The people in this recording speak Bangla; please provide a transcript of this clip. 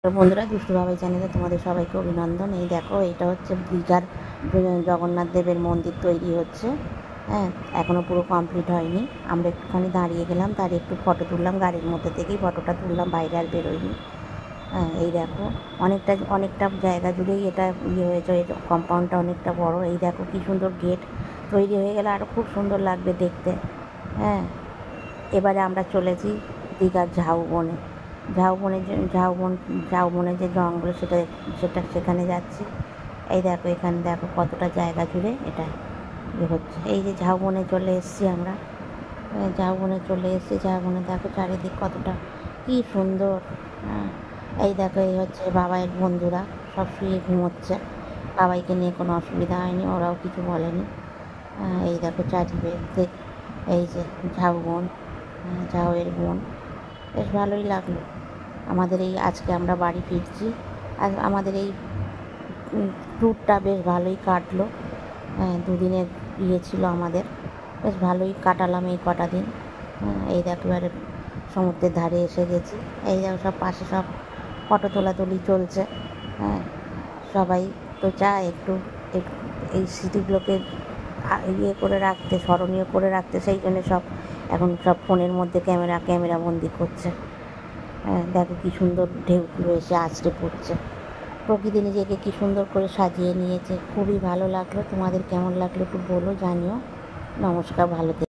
বন্ধুরা, দুষ্টু বাবাই চ্যানেলে তোমাদের সবাইকে অভিনন্দন। এই দেখো, এটা হচ্ছে দীঘার জগন্নাথ দেবের মন্দির তৈরি হচ্ছে। হ্যাঁ, এখনও পুরো কমপ্লিট হয়নি। আমরা একটুখানি দাঁড়িয়ে গেলাম, তার একটু ফটো তুললাম, গাড়ির মধ্যে থেকেই ফটোটা তুললাম, বাইরে আর বেরোয়নি। হ্যাঁ, এই দেখো, অনেকটা জায়গা জুড়েই এটা হয়েছে। এই কম্পাউন্ডটা অনেকটা বড়। এই দেখো কি সুন্দর গেট তৈরি হয়ে গেলে আরও খুব সুন্দর লাগবে দেখতে। হ্যাঁ, এবারে আমরা চলেছি দীঘার ঝাউবনে। ঝাউবনের যে জঙ্গল, সেখানে যাচ্ছি। এই দেখো, এখানে দেখো কতটা জায়গা জুড়ে এটা হচ্ছে। এই যে ঝাউবনে চলে এসেছি আমরা। ঝাউবনে দেখো চারিদিক কতটা কি সুন্দর। হ্যাঁ, এই দেখো, এই হচ্ছে বাবাইয়ের বন্ধুরা, সব শুয়ে ঘুমোচ্ছে। বাবাইকে নিয়ে কোনো অসুবিধা হয়নি, ওরাও কিছু বলেনি। এই দেখো চারিদিক, এই যে ঝাউবন, ঝাউয়ের বন, বেশ ভালোই লাগলো। আমাদের এই আজকে আমরা বাড়ি ফিরছি, আর আমাদের এই ট্যুরটা বেশ ভালোই কাটলো। দুদিনের ছিল আমাদের, বেশ ভালোই কাটালাম এই কটা দিন। এই দেখো, এবারে সমুদ্রের ধারে এসে গেছি। এই দেখো, সব পাশে সব ফটো তোলাতুলি চলছে। হ্যাঁ, সবাই তো চায় একটু এই স্মৃতিগুলোকে করে রাখতে, স্মরণীয় করে রাখতে, সেই জন্য এখন সব ফোনের মধ্যে ক্যামেরা বন্দি করছে। হ্যাঁ, দেখো কি সুন্দর ঢেউগুলো এসে আছড়ে পড়ছে। প্রকৃতি নিজেকে কি সুন্দর করে সাজিয়ে নিয়েছে, খুবই ভালো লাগলো। তোমাদের কেমন লাগলো একটু বলো, জানিও। নমস্কার, ভালো থেকো।